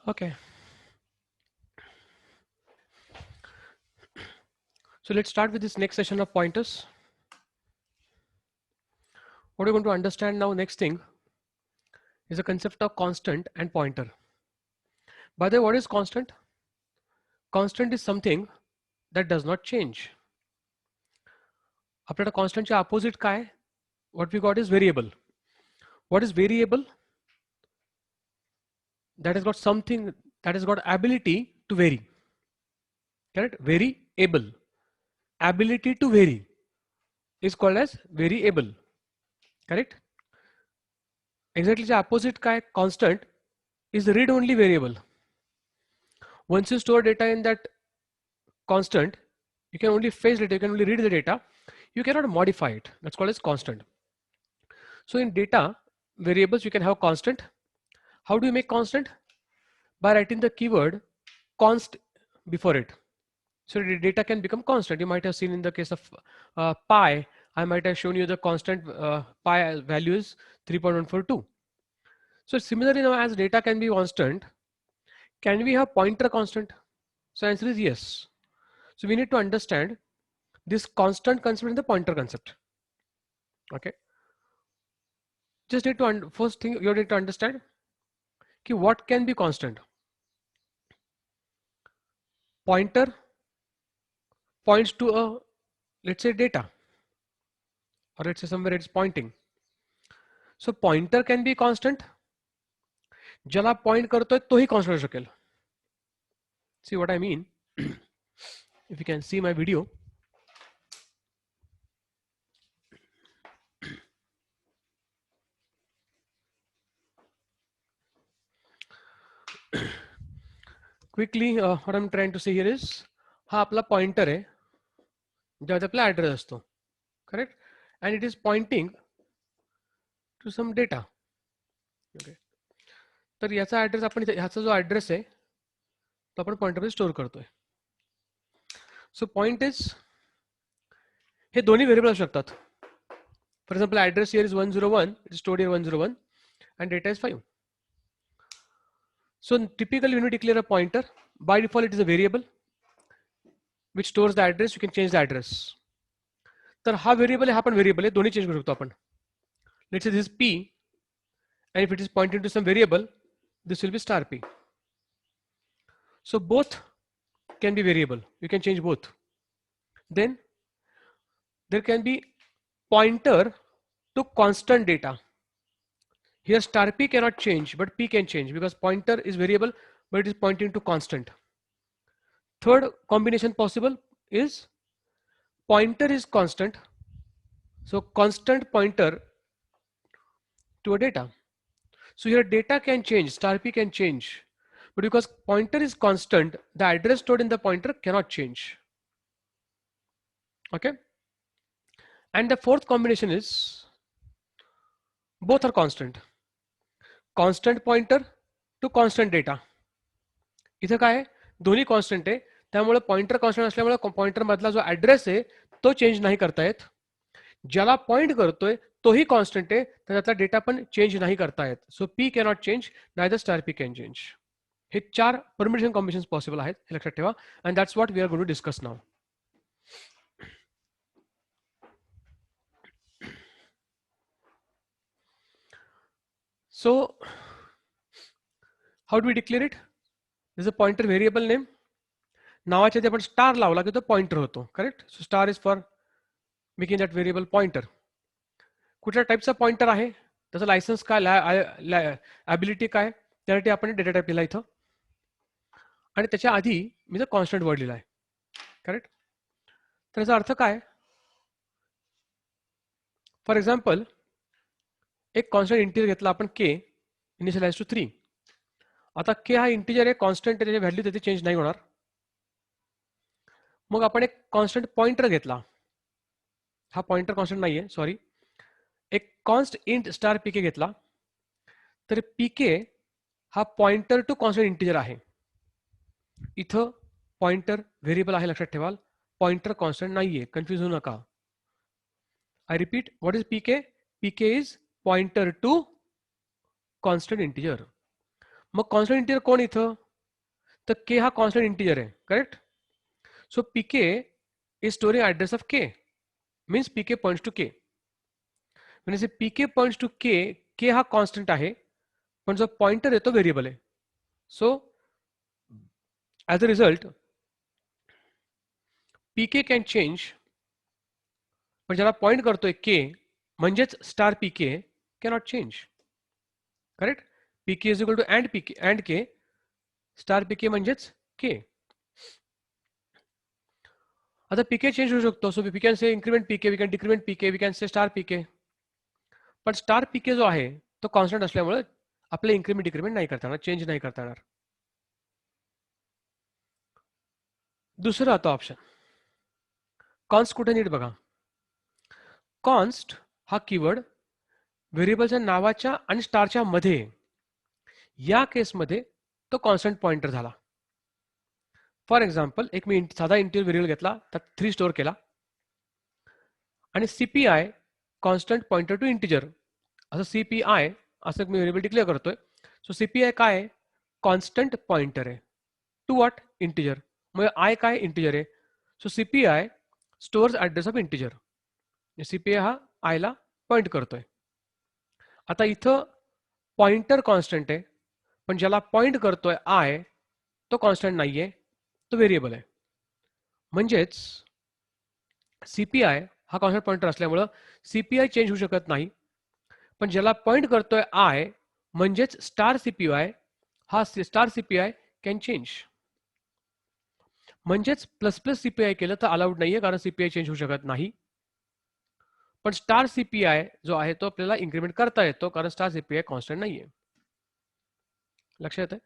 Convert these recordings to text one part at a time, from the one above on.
Okay, so let's start with this next session of pointers. What we're going to understand now, next thing, is the concept of constant and pointer. By the way, what is constant? Constant is something that does not change. आपल्याला constant च्या opposite काय? What we got is variable. What is variable? That has got something that has got ability to vary. Correct? Variable. Ability to vary is called as variable. Correct? Exactly the opposite काय? Constant is read-only variable. Once you store data in that constant, you can only fetch data, you can only read the data, you cannot modify it. That's called as constant. So in data variables, you can have constant. How do you make constant? By writing the keyword const before it. So the data can become constant. You might have seen in the case of pi, I might have shown you the constant pi value is 3.142. So similarly now, as data can be constant, can we have pointer constant? So answer is yes. So we need to understand this constant concept in the pointer concept. Okay. Just need to first thing you need to understand कि what can be constant. Pointer points to a, let's say, data, or let's say somewhere it's pointing. So pointer can be constant. ज्याला point करतोय तोही constant असू शकेल. See what I mean? If you can see my video. Quickly, what I'm trying to say here is, हा आपला pointer आहे, ज्यात आपला address असतो, correct? And it is pointing to some data. Okay. तर याचा ऍड्रेस आपण ह्याचा जो ऍड्रेस आहे तो आपण पॉइंटरमध्ये स्टोअर करतोय. सो पॉइंट इज, हे दोन्ही व्हेरिएबल असू शकतात. For example address here is 101, it is stored here 101 and data is 5. So typically when you declare a pointer, by default it is a variable which stores the address. You can change the address. तर हा variable आहे, हा पण variable आहे, दोन्ही change करू शकतो आपण. Let's say this p, and if it is pointing to some variable, this will be star p. So both can be variable. You can change both. Then there can be pointer to constant data. Here star p cannot change, but p can change because pointer is variable, but it is pointing to constant. Third combination possible is pointer is constant, so constant pointer to a data. So here data can change, star p can change, but because pointer is constant, the address stored in the pointer cannot change. Okay. And the fourth combination is both are constant. Constant pointer to constant data. इथं काय आहे, दोन्ही constant आहे, त्यामुळे pointer constant असल्यामुळे pointer मधला जो address आहे तो चेंज नाही करता येत. ज्याला पॉइंट करतोय तोही कॉन्स्टंट आहे, तर त्यातला डेटा पण चेंज नाही करता येत. So p cannot change, neither star p can change. हे 4 परमिशन कॉम्बिनेशन पॉसिबल आहेत, हे लक्षात ठेवा. And that's what we are going to discuss now. So how do we declare it? This is a pointer variable name. नावाच्या आधी आपण star लावला की तो पॉइंटर होतो, correct? So star is for making that variable pointer. कुठल्या टाईपचा pointer आहे, त्याचं लायसन्स काय, ॲबिलिटी काय, त्यासाठी आपण डेटा टाईप लिहिला इथं, आणि त्याच्या आधी मी जर कॉन्स्टंट वर्ड लिहिला आहे, करेक्ट? तर याचा अर्थ काय? फॉर एक्झाम्पल एक कॉन्स्टंट इंटिजर घेतला आपण के, इनिशियलाइज टू 3. आता के हा इंटिजर आहे, कॉन्स्टंट आहे, त्याची व्हॅल्यू त्याची चेंज नाही होणार. मग आपण एक कॉन्स्टंट पॉइंटर घेतला, हा पॉइंटर कॉन्स्टंट नाहीये, सॉरी, एक कॉन्स्ट इंट स्टार पीके घेतला, तर पीके हा पॉइंटर टू कॉन्स्टंट इंटिजर आहे. इथं पॉइंटर व्हेरिएबल आहे, लक्षात ठेवाल. पॉइंटर कॉन्स्टंट नाहीये, कन्फ्यूज होऊ नका. I repeat, what is pk? Pk is pointer to constant integer. मग कॉन्स्टंट इंटिजर कोण इथं? तर के हा कॉन्स्टंट इंटिजर आहे, correct? So pk is storing address of k, means pk points to k. when I say pk points to k, k हा constant आहे, पण जो पॉइंटर आहे तो व्हेरिएबल आहे. So as a result pk can change, पण ज्याला point करतोय k म्हणजेच star pk cannot change, correct? pk is equal to and k, star pk म्हणजेच k. आता pk चेंज होऊ शकतो. So we can say increment pk, we can decrement pk, we can say star pk. पण star pk जो आहे तो constant असल्यामुळे आपले इन्क्रीमेंट डिक्रीमेंट नाही करता येणार, चेंज नाही करता येणार. दुसरं आता ऑप्शन कॉन्स्ट कुठे नीट बघा. कॉन्स्ट हा कीवर्ड व्हेरिएबलच्या नावाच्या आणि स्टारच्या मध्ये, या केसमध्ये तो कॉन्स्टंट पॉइंटर झाला. फॉर एक्झाम्पल एक मी साधा इंटिजर व्हेरिएबल घेतला, त्यात 3 स्टोअर केला आणि CPI constant pointer to integer असं सीपीआय असं मी व्हेरिएबल डिक्लेअर करतोय. सो सीपीआय काय आहे? कॉन्स्टंट पॉइंटर आहे टू व्हॉट? इंटिजर. मग आय काय? इंटिजर आहे. So CPI stores address of integer. CPI हा आयला पॉइंट करतोय. आता इथं पॉइंटर कॉन्स्टंट आहे, पण ज्याला पॉइंट करतोय आय तो कॉन्स्टंट नाहीये, तो व्हेरिएबल आहे. म्हणजेच सीपीआय हा कॉन्स्टंट पॉइंटर असल्यामुळं सीपीआय चेंज होऊ शकत नाही, पण ज्याला पॉइंट करतोय आय म्हणजेच स्टार सीपीआय, हा स्टार सीपीआय कॅन चेंज. म्हणजेच प्लस प्लस सीपीआय केलं तर अलाउड नाहीये, कारण सीपीआय चेंज होऊ शकत नाही. पण स्टार सीपीआय जो आहे तो आपल्याला इन्क्रीमेंट करता येतो, कारण स्टार सीपीआय कॉन्स्टंट नाहीये. लक्षात येतंय?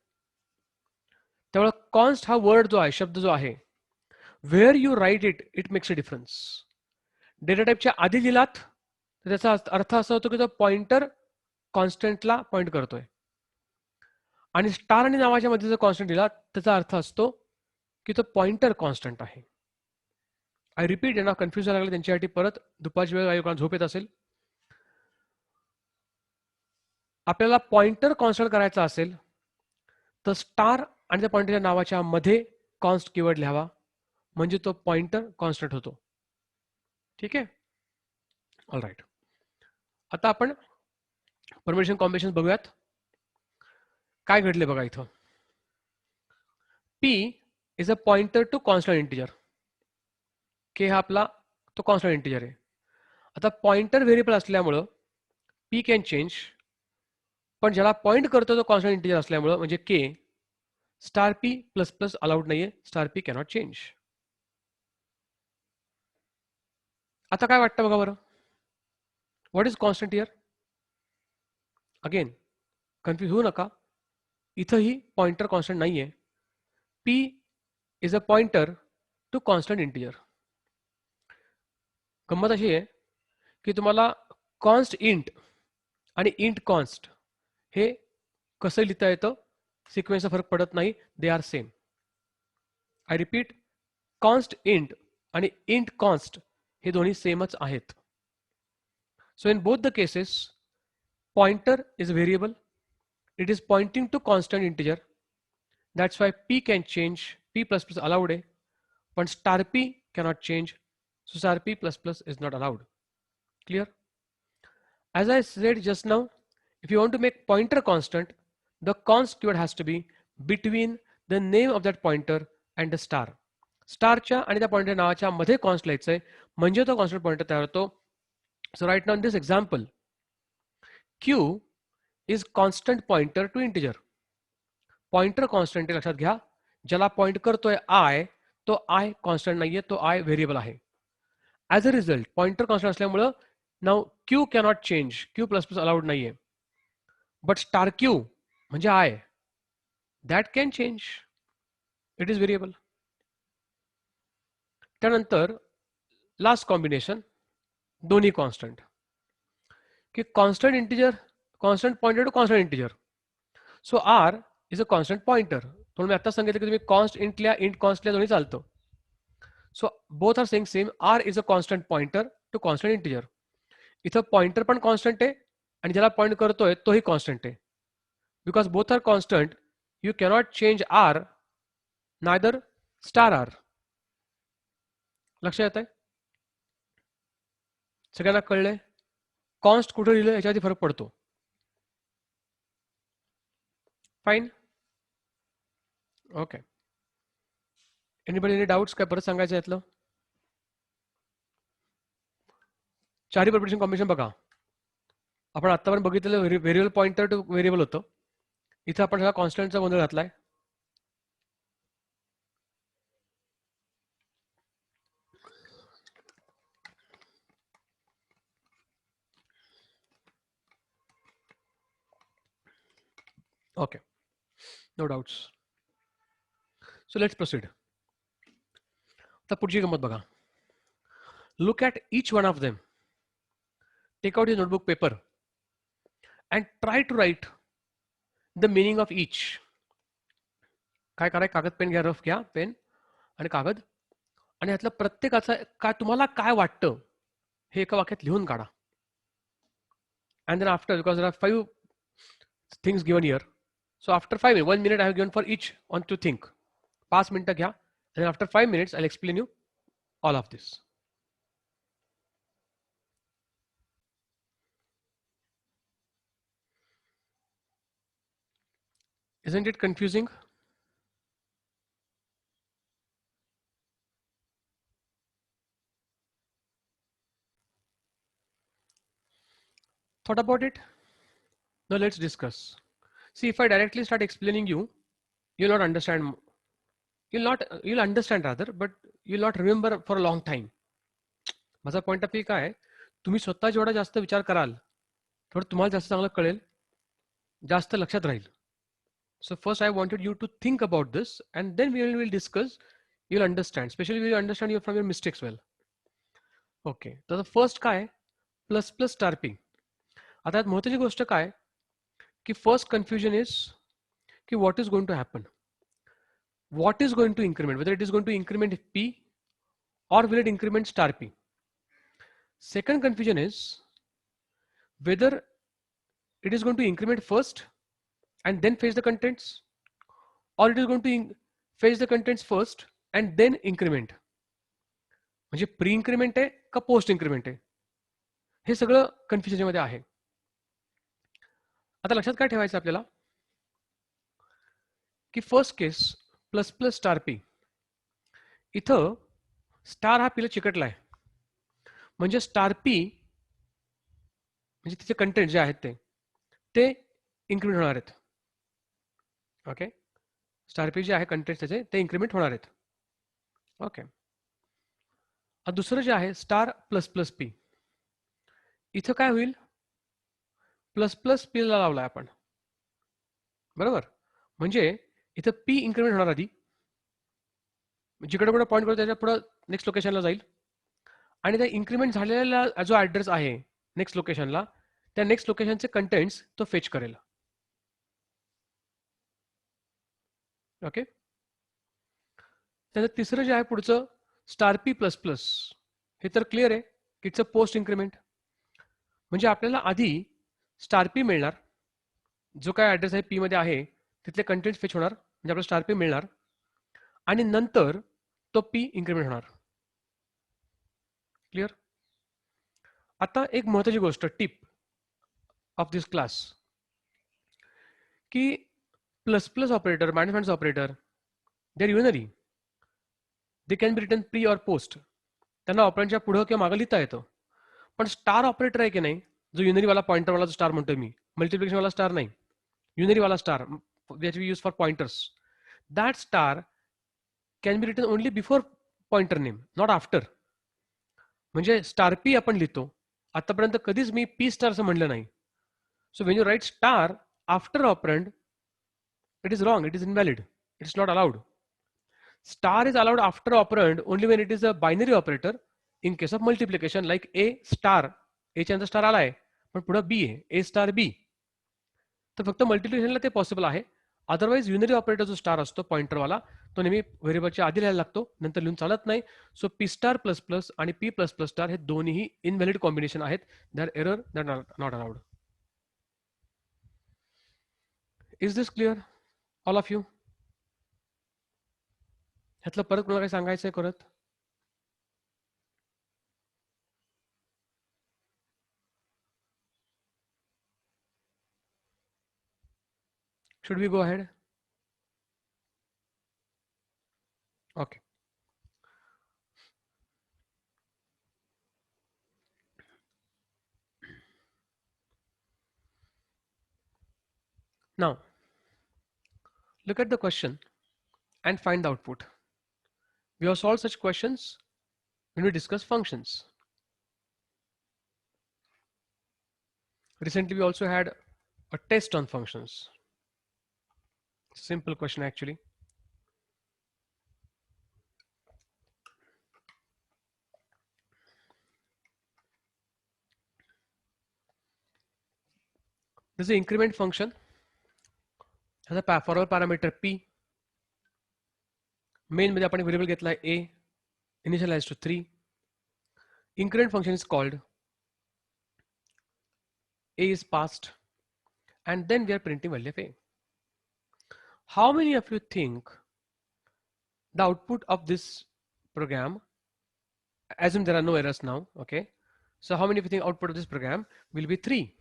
त्यामुळे कॉन्स्ट हा वर्ड जो आहे, शब्द जो आहे, where you write it, it makes a difference. Data टाईपच्या आधी लिहिलात तर त्याचा अर्थ असा होतो की तो पॉइंटर कॉन्स्टंटला पॉइंट करतोय, आणि स्टार आणि नावाच्या मध्ये जर कॉन्स्टंट दिला त्याचा अर्थ असतो की तो पॉइंटर कॉन्स्टंट आहे. आय रिपीट, यांना कन्फ्युज व्हायला लागलं त्यांच्यासाठी परत, दुपारची वेळ काही झोप येत असेल. आपल्याला पॉइंटर कॉन्स्टंट करायचा असेल तर स्टार आणि त्या पॉइंटरच्या नावाच्या मध्ये कॉन्स्ट कीवर्ड लिहावा, म्हणजे तो पॉइंटर कॉन्स्टंट होतो. ठीक आहे? All right. आता आपण परमिशन कॉम्बिनेशन बघूयात. काय घडले बघा इथं. p is a pointer to constant integer. k हा आपला तो कॉन्स्टंट इंटिजर आहे. आता पॉइंटर व्हेरिएबल असल्यामुळं p कॅन चेंज, पण ज्याला पॉइंट करतो तो कॉन्स्टंट इंटिजर असल्यामुळं म्हणजे k, star p plus plus allowed नाहीये, स्टार p कॅनॉट चेंज. आता काय वाटतं बघा बरं, what is constant here? Again confuse होऊ नका, इथंही पॉइंटर कॉन्स्टंट नाहीये. p is a pointer to constant integer. गंमत अशी आहे की तुम्हाला कॉन्स्ट इंट आणि इंट कॉन्स्ट हे कसं लिहिता येतं, सिक्वेन्सचा फरक पडत नाही, they are same. I repeat, const int आणि इंट कॉन्स्ट हे दोन्ही सेमच आहेत. So in both the cases pointer is variable, it is pointing to constant integer. That's why p can change, p plus plus allowed आहे, पण star p cannot change, so star p plus plus is not allowed. Clear? As I said just now, if you want to make pointer constant, the const keyword has to be between the name of that pointer and the star. स्टारच्या आणि त्या pointer नावाच्या मध्ये const लिहायचंय, म्हणजे तो constant pointer तयार होतो. So right now in this example, q is constant pointer to integer. Pointer constant लक्षात घ्या, ज्याला पॉइंट करतोय i, तो i कॉन्स्टंट नाहीये, तो i व्हेरिएबल आहे. As a result pointer constant असल्यामुळं नाव Q cannot change, Q plus plus allowed नाहीये, बट स्टार क्यू म्हणजे I, that can change, it is variable. त्यानंतर लास्ट कॉम्बिनेशन, दोन्ही कॉन्स्टंट, की constant integer, constant pointer to constant integer. So R is a constant pointer. म्हणून मी आता सांगितलं की तुम्ही कॉन्स्ट इंट लिहा, इंट कॉन्स्ट लिहा, दोन्ही चालतं. So both are saying same, R is a constant pointer to constant integer. इथं पॉइंटर पण कॉन्स्टंट आहे आणि ज्याला पॉइंट करतोय तोही कॉन्स्टंट आहे. because both are constant, you cannot change r, neither star r. लक्षात येत आहे? सगळ्यांना कळलंय? कॉन्स्ट कुठे लिहिलं याच्यावरती फरक पडतो. Fine. Okay. Anybody any doubts? काय परत सांगायचं यातलं? चारही परमिटेशन कॉम्बिनेशन बघा. आपण आतापर्यंत बघितलेलं व्हेरिएबल पॉइंटर टू व्हेरिएबल होतं. इथं आपण सगळा कॉन्स्टंटचा गोंधळ घातलाय. Okay, no doubts. So let's proceed. आता पुढची गंमत बघा. Look at each one of them. Take out your notebook paper and try to write the meaning of each. काय कराय? कागद पेन घ्या, रफ घ्या पेन आणि कागद, आणि यातलं प्रत्येकाचं काय तुम्हाला काय वाटतं हे एका वाक्यात लिहून काढा. And then after, because there are 5 things given here, so after 5 minutes, 1 minute I have given for each on to think. 5 मिनिटं घ्या, and after 5 minutes I'll explain you all of this. Isn't it confusing? Thought about it? Now let's discuss. See, if I directly start explaining you, you'll not understand. You'll understand rather, but you'll not remember for a long time. माझा point of view काय आहे, तुम्ही स्वतः जेवढा जास्त विचार कराल तेवढं तुम्हाला जास्त चांगलं कळेल, जास्त लक्षात राहील. So first I wanted you to think about this, and then we will discuss. You'll understand, especially we will understand you from your mistakes well. Okay, तर फर्स्ट काय? Plus plus star P. आता यात महत्त्वाची गोष्ट काय की first confusion is की what is going to happen, what is going to increment, whether it is going to increment P or will it increment star p. Second confusion is whether it is going to increment first and then fetch the contents, or it is going to fetch the contents first and then increment. म्हणजे pre increment आहे का post increment आहे, हे सगळं confusion मध्ये आहे. आता लक्षात काय ठेवायचं आपल्याला की फर्स्ट केस प्लस प्लस स्टार पी, इथं स्टार हा पीला चिकटलाय, म्हणजे स्टार पी म्हणजे तिचे कंटेंट जे आहेत ते इन्क्रीमेंट होणार आहेत. ओके, स्टार पी जे आहे कंटेंट त्याचे ते इन्क्रीमेंट होणार आहेत. ओके, दुसरं जे आहे स्टार प्लस प्लस पी, इथं काय होईल, प्लस प्लस पी ला लावलाय आपण, बरोबर, म्हणजे इथं पी इन्क्रीमेंट होणार आधी, जिकडे कुठे पॉईंट करतो त्याच्या पुढे नेक्स्ट लोकेशनला जाईल, आणि त्या इन्क्रीमेंट झालेला जो ऍड्रेस आहे नेक्स्ट लोकेशनला, त्या नेक्स्ट लोकेशनचे कंटेंट्स तो फेच करेल. ओके, त्याचं तिसरं जे आहे पुढचं स्टार पी प्लस प्लस, हे तर क्लिअर आहे की इट्स अ पोस्ट इन्क्रीमेंट, म्हणजे आपल्याला आधी स्टार पी मिळणार, जो काय ऍड्रेस आहे पी मध्ये आहे तिथले कंटेंट फेच होणार, म्हणजे आपल्याला स्टार पी मिळणार, आणि नंतर तो पी इन्क्रीमेंट होणार. क्लिअर? आता एक महत्त्वाची गोष्ट, टिप ऑफ दिस क्लास, की plus plus operator, management operator, they are unary, they can be written pre or post, त्यांना ऑपरेंटच्या पुढं किंवा मागं लिहिता येतं. पण स्टार ऑपरेटर आहे की नाही, जो युनरीवाला पॉइंटरवाला जो स्टार म्हणतोय मी, मल्टिप्लिकेशनवाला स्टार नाही, युनरीवाला star which we use for pointers, that star can be written only before pointer name, not after. म्हणजे स्टार पी आपण लिहितो, आतापर्यंत कधीच मी पी स्टार असं म्हणलं नाही. So when you write star after operand, it is wrong, it is invalid, it is not allowed. Star is allowed after operand only when it is a binary operator. In case of multiplication, like a star, a च्या नंतर star आलाय पण पुढे बी आहे, a star बी, तर फक्त मल्टिप्लिकेशनला ते possible आहे. अदरवाइज युनरी ऑपरेटर जो स्टार असतो पॉइंटरवाला, तो नेहमी व्हेरिएबलच्या आधी लिहायला लागतो, नंतर लिहून चालत नाही. So P star plus plus आणि पी प्लस प्लस स्टार हे दोन्ही इनव्हॅलिड कॉम्बिनेशन आहेत, that error, that not allowed. Is this clear all of you? ह्यातलं परत कोणाला काही सांगायचं आहे परत? Should we go ahead? Okay. Now, look at the question and find the output. We have solved such questions when we discuss functions. Recently, we also had a test on functions. Simple question actually. This is the increment function has a for our parameter p. Main मध्ये आपण variable घेतला a, initialized to 3. Increment function is called, a is passed, and then we are printing value of a. How many of you think the output of this program, assume there are no errors now, okay? So how many of you think output of this program will be 3?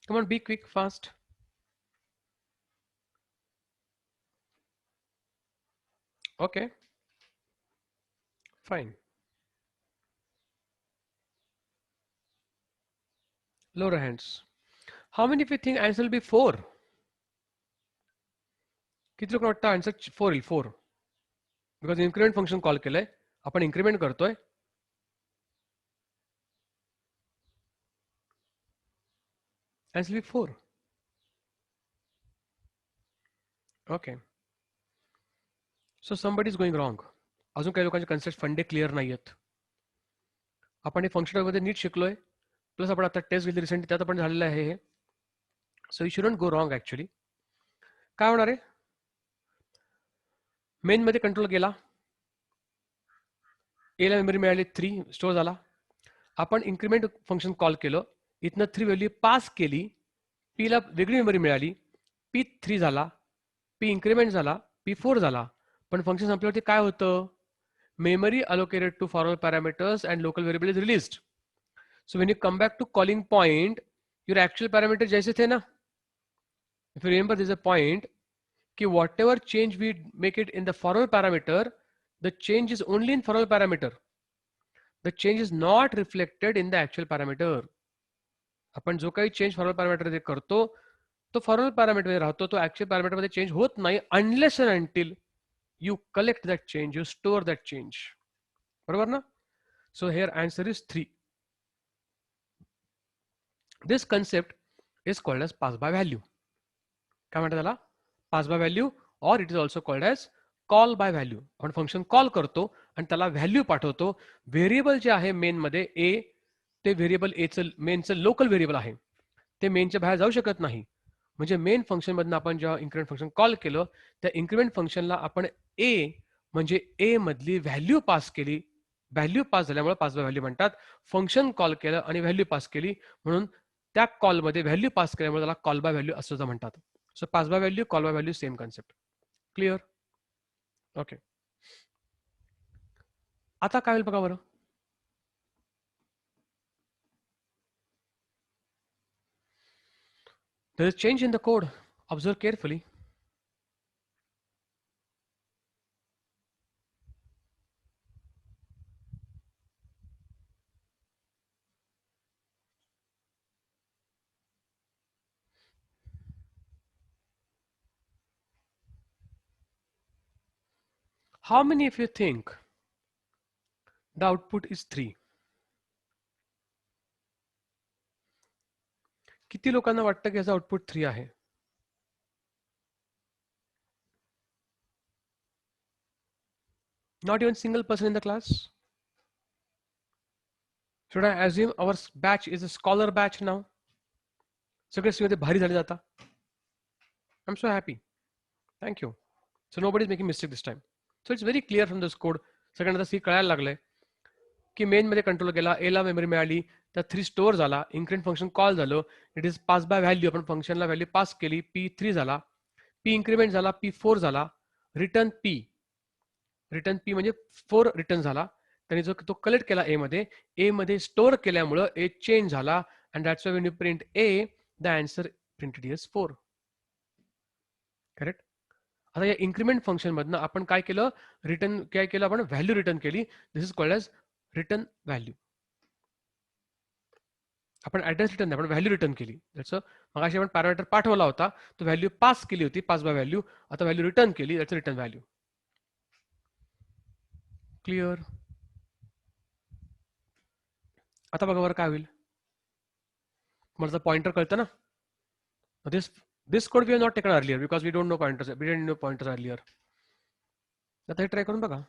Come on, be quick, fast. Okay, fine. Lower hands. How many of you think answer will be 4? किती लोक वाटतं answer 4 येईल? 4 because increment function call केलंय, आपण increment करतोय. Answer will be 4. Okay, so somebody is going wrong. अजून काही लोकांचे कन्सेप्ट फंडे क्लिअर नाही आहेत. आपण हे फंक्शन मध्ये नीट शिकलोय, प्लस आपण आता टेस्ट घेतली रिसेंटली, त्यात आपण झालेलं आहे हे. So you shouldn't go wrong actually. काय होणार आहे? मेन मध्ये कंट्रोल केला, ए ला मेमरी मिळाली, 3 स्टोअर झाला. आपण इन्क्रिमेंट फंक्शन कॉल केलं, इथनं 3 व्हॅल्यू पास केली, पी ला वेगळी मेमरी मिळाली, पी 3 झाला, पी इन्क्रिमेंट झाला, पी 4 झाला. पण फंक्शन संपल्यावरती काय होतं? Memory allocated to forward parameters and local variable is released. So when you come back to calling point, your actual parameter जैसे थे ना? If you remember, there's a point कि whatever change we make it in the forward parameter, the change is only in forward parameter. The change is not reflected in the actual parameter. आपण जो काही change forward parameter मध्ये करतो तो forward parameter मध्ये राहतो, तो ऍक्च्युअल पॅरामीटर मध्ये चेंज होत नाही unless and until you collect that change, you store that change. बरोबर ना? So here answer is 3. This concept is called as pass by value. काय म्हणतात त्याला? Pass by value, or it is also called as call by value. आपण function call करतो आणि त्याला value पाठवतो. व्हेरिएबल जे आहे मेन मध्ये ए, ते व्हेरिएबल एचं मेनचं लोकल व्हेरिएबल आहे, ते मेनच्या बाहेर जाऊ शकत नाही. म्हणजे मेन फंक्शन मधनं आपण जेव्हा इन्क्रिमेंट फंक्शन कॉल केलं, त्या इन्क्रिमेंट फंक्शनला आपण ए म्हणजे ए मधली व्हॅल्यू पास केली. व्हॅल्यू पास झाल्यामुळे पास बाय व्हॅल्यू म्हणतात. फंक्शन कॉल केलं आणि व्हॅल्यू पास केली, म्हणून त्या कॉलमध्ये व्हॅल्यू पास केल्यामुळे त्याला कॉल बाय व्हॅल्यू असं म्हणतात. So pass by value, call by value, same concept. Clear? Okay. आता काय होईल बघा बरं. There is change in the code. Observe carefully. How many of you think the output is 3? किती लोकांना वाटतं की याचा आउटपुट 3 आहे? Not even single person in the class? Should I assume our batch is a scholar batch now? सगळे मध्ये भारी झाले जाता. I'm so happy. Thank you. So nobody is making mistake this time. So it's very clear from this code. सगळ्यांना C कळायला लागलंय की main मध्ये कंट्रोल केला, ए ला मेमरी मिळाली, त्या 3 स्टोअर झाला, इन्क्रिमेंट फंक्शन कॉल झालं, it is pass by value, आपण फंक्शनला व्हॅल्यू पास केली, P3 झाला, P इन्क्रिमेंट झाला, P4 झाला, रिटर्न P म्हणजे 4 रिटर्न झाला. त्यांनी जो तो कलेक्ट केला ए मध्ये स्टोअर केल्यामुळं ए चेंज झाला, and that's why when you print A the answer printed is 4. Correct. आता या इन्क्रिमेंट फंक्शन मधनं आपण काय केलं, काय केलं, आपण व्हॅल्यू रिटर्न केली. This is called as return value. आपण ऍड्रेस रिटर्न नाही, आपण व्हॅल्यू रिटर्न केली. त्याचं मगाशी आपण पॅरामीटर पाठवला होता, तो व्हॅल्यू पास केली होती, पास बाय व्हॅल्यू. आता व्हॅल्यू रिटर्न केली, त्याचं रिटर्न व्हॅल्यू. क्लिअर. आता बघा बरं काय होईल, मला पॉइंटर कळतं ना. This code we have not taken earlier because we don't know pointers, we didn't know pointers earlier. आता हे ट्राय करून बघा.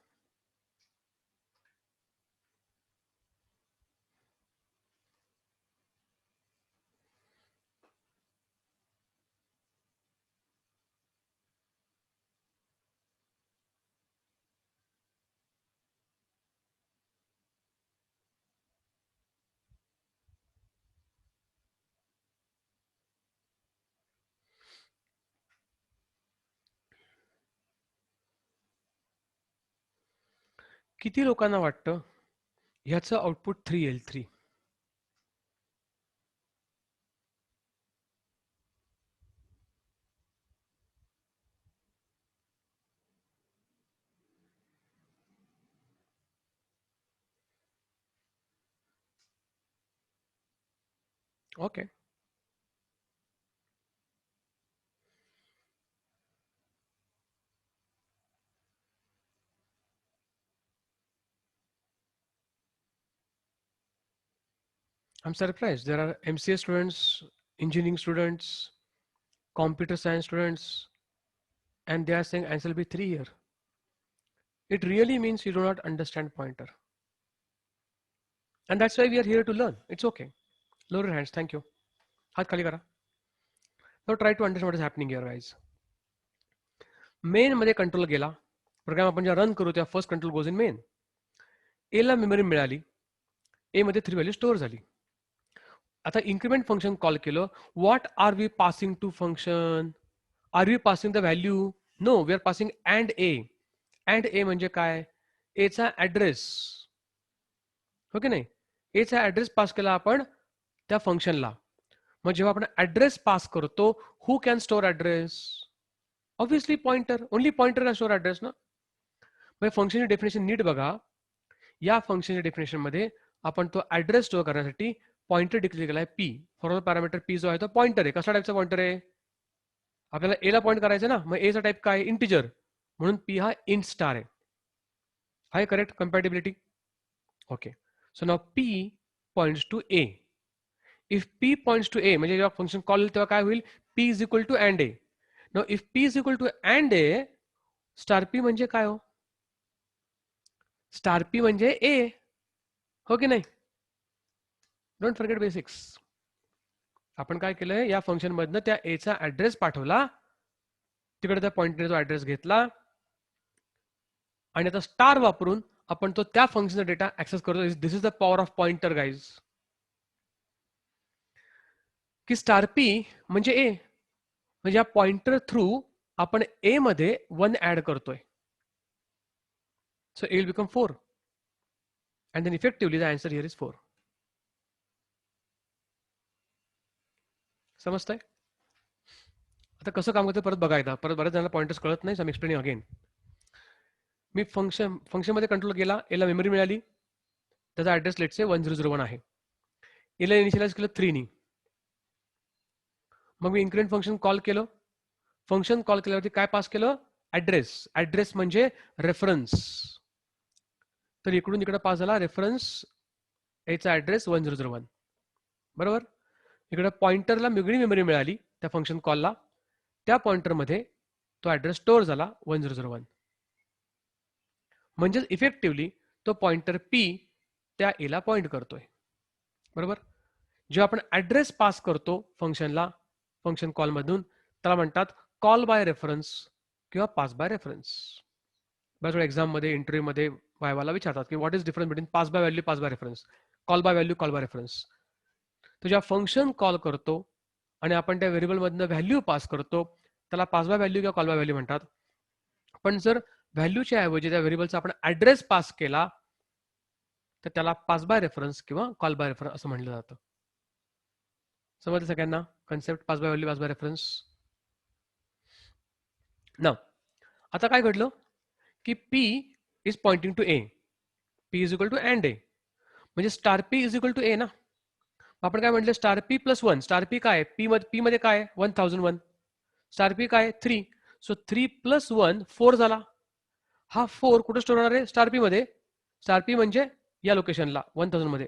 किती लोकांना वाटतं ह्याचं आउटपुट 3 येईल? 3. Okay. I'm surprised. There are MCA students, engineering students, computer science students, and they are saying answer will be 3 here. It really means you do not understand pointer. And that's why we are here to learn. It's okay. Lower your hands. Thank you. हात खाली करा. Now try to understand what is happening here, guys. Main मध्ये control गेला, program आपण जेव्हा run करू तेव्हा first control goes in main. A ला मेमरी मिळाली, ए मध्ये 3 व्हॅल्यू स्टोअर झाली. आता इन्क्रिमेंट फंक्शन कॉल केलं. What are we passing to function? Are we passing the value? No, we are passing and A. And A म्हणजे काय? एचा address. हो की नाही? एचा ऍड्रेस पास केला आपण त्या फंक्शनला. मग जेव्हा आपण ऍड्रेस पास करतो, who can store address? Obviously pointer. Only pointer can store address ना. मग फंक्शनची डेफिनेशन नीट बघा. या फंक्शनच्या डेफिनेशन मध्ये आपण तो ऍड्रेस स्टोअर करण्यासाठी पॉइंटर डिक्लेअर केला आहे पी. फॉर पॅरामीटर पी जो आहे तो पॉइंटर आहे. कसला टाईपचा पॉइंटर आहे? आपल्याला ए ला पॉइंट करायचं ना, मग एचा टाईप काय? इंटिजर. म्हणून पी हा इंट स्टार आहे. Hi correct compatibility. Okay. So now P points to A. If P points to A म्हणजे जेव्हा फंक्शन कॉल तेव्हा काय होईल? P is equal to and A. Now if P is equal to and A, star P म्हणजे काय हो? Star P म्हणजे ए. हो की नाही? Don't forget basics. आपण काय केलंय, या फंक्शन मधनं त्या एचा ऍड्रेस पाठवला, तिकडे त्या पॉइंटरने तो ऍड्रेस घेतला, आणि आता स्टार वापरून आपण तो त्या फंक्शनचा डेटा ऍक्सेस करतो. This is the power of pointer guys. की स्टार पी म्हणजे ए, म्हणजे या पॉइंटर थ्रू आपण ए मध्ये 1 ऍड करतोय. So A will become 4 and then effectively the answer here is 4. समजतंय? आता कसं काम करतं परत बघा एकदा. परत बऱ्याच जणांना पॉइंटर्स कळत नाही. So I am explaining again. मी फंक्शनमध्ये कंट्रोल केला, एला मेमरी मिळाली, त्याचा ऍड्रेस लेट्स से 1001 आहे. एला इनिशियलाइज केलं 3 नी. मग मी इन्क्रिमेंट फंक्शन कॉल केलं. फंक्शन कॉल केल्यावरती काय पास केलं? ऍड्रेस. ऍड्रेस म्हणजे रेफरन्स. तर इकडून इकडे पास झाला रेफरन्स एचा ऍड्रेस 1001. बरोबर. इकडे पॉइंटरला वेगळी मेमरी मिळाली त्या फंक्शन कॉलला, त्या पॉइंटरमध्ये तो ऍड्रेस स्टोअर झाला 1001. म्हणजेच इफेक्टिव्हली तो पॉइंटर पी त्या एला पॉइंट करतोय. बरोबर. जेव्हा आपण ऍड्रेस पास करतो फंक्शनला, फंक्शन कॉलमधून, त्याला म्हणतात कॉल बाय रेफरन्स किंवा पास बाय रेफरन्स. बऱ्याच वेळा एक्झाममध्ये, इंटरव्ह्यूमध्ये वायवाला विचारतात की what is difference between pass by value, pass by reference, call by value, call by reference. तर जेव्हा फंक्शन कॉल करतो आणि आपण त्या व्हेरिएबलमधनं व्हॅल्यू पास करतो त्याला पास बाय व्हॅल्यू किंवा कॉल बाय व्हॅल्यू म्हणतात. पण जर व्हॅल्यूच्या ऐवजी त्या व्हेरिएबलचा आपण ऍड्रेस पास केला तर त्याला पास बाय रेफरन्स किंवा कॉल बाय रेफरन्स असं म्हटलं जातं. समजलं सगळ्यांना concept pass by value, pass by reference. ना आता काय घडलं की P is pointing to A, P is equal to and A, म्हणजे star P is equal to A ना. आपण काय म्हटलं star P plus 1. Star P काय P मध्ये काय 1001, स्टार P काय 3. सो 3 प्लस 1 4 झाला. हा 4 कुठे स्टोर होणार आहे स्टार P मध्ये. स्टार P म्हणजे या लोकेशनला 1000 मध्ये.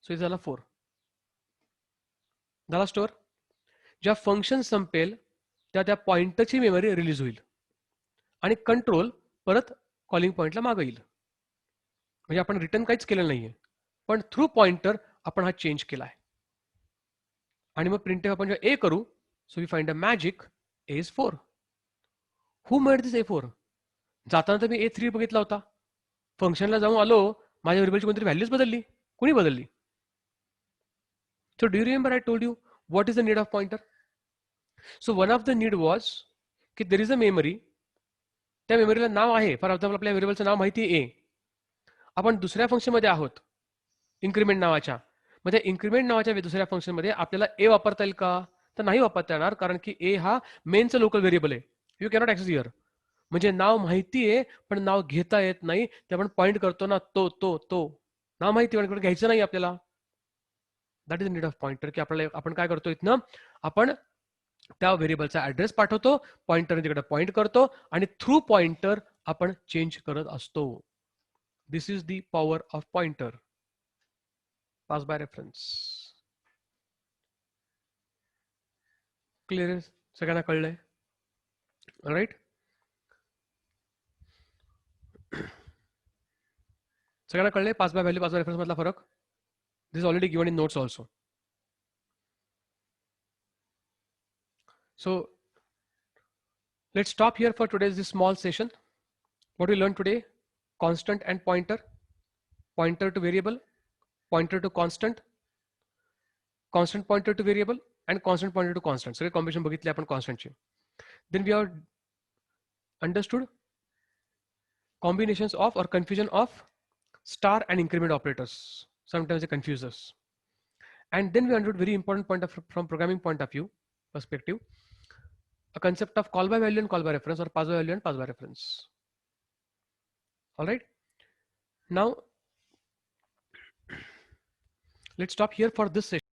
सो इथे झाला 4 झाला स्टोअर. जेव्हा फंक्शन संपेल तेव्हा त्या पॉइंटरची मेमरी रिलीज होईल आणि कंट्रोल परत कॉलिंग पॉइंटला मागे येईल. म्हणजे आपण रिटर्न काहीच केलेलं नाहीये पण थ्रू पॉइंटर आपण हा चेंज केला आहे. आणि मग प्रिंट आपण जेव्हा ए करू so we find a magic A is 4. Who made this A4? जाताना तर मी A3 बघितला होता, फंक्शनला जाऊन आलो माझ्या व्हेरिएबलची कोणतरी व्हॅल्यूज बदलली. कुणी बदलली? So do you remember I told you what is the need of pointer? So one of the need was की there is a memory, त्या मेमरीला नाव आहे. फॉर एक्झाम्पल आपल्या व्हेरिएबलचं नाव माहिती आहे ए, आपण दुसऱ्या फंक्शनमध्ये आहोत इन्क्रीमेंट नावाच्या. मग त्या इन्क्रीमेंट नावाच्या दुसऱ्या फंक्शनमध्ये आपल्याला ए वापरता येईल का? तर नाही वापरता येणार कारण की ए हा मेनचं लोकल व्हेरिएबल आहे. You cannot access here. म्हणजे नाव माहिती आहे पण नाव घेता येत नाही. ते आपण पॉइंट करतो ना तो नाव माहिती आहे पण घ्यायचं नाही आपल्याला. That is need of pointer की आपल्याला आपण काय करतो इथनं आपण त्या व्हेरिएबलचा ऍड्रेस पाठवतो, पॉइंटर तिकडे पॉइंट करतो आणि थ्रू पॉइंटर आपण चेंज करत असतो. This is the power of pointer. Pass by reference. Clear? सगळ्यांना कळलंय? राईट. सगळ्यांना कळलंय pass by value, pass by reference मधला फरक? This is already given in notes also. So let's stop here for today's this small session. What we learned today: constant and pointer, pointer to variable, pointer to constant, constant pointer to variable, and constant pointer to constant. So combination बघितली आपण constant ची. Then we have understood combinations of or confusion of star and increment operators. Sometimes they confuse us. And then we understood very important point from programming point of view perspective, a concept of call by value and call by reference, or pass by value and pass by reference. All right. Now let's stop here for this session.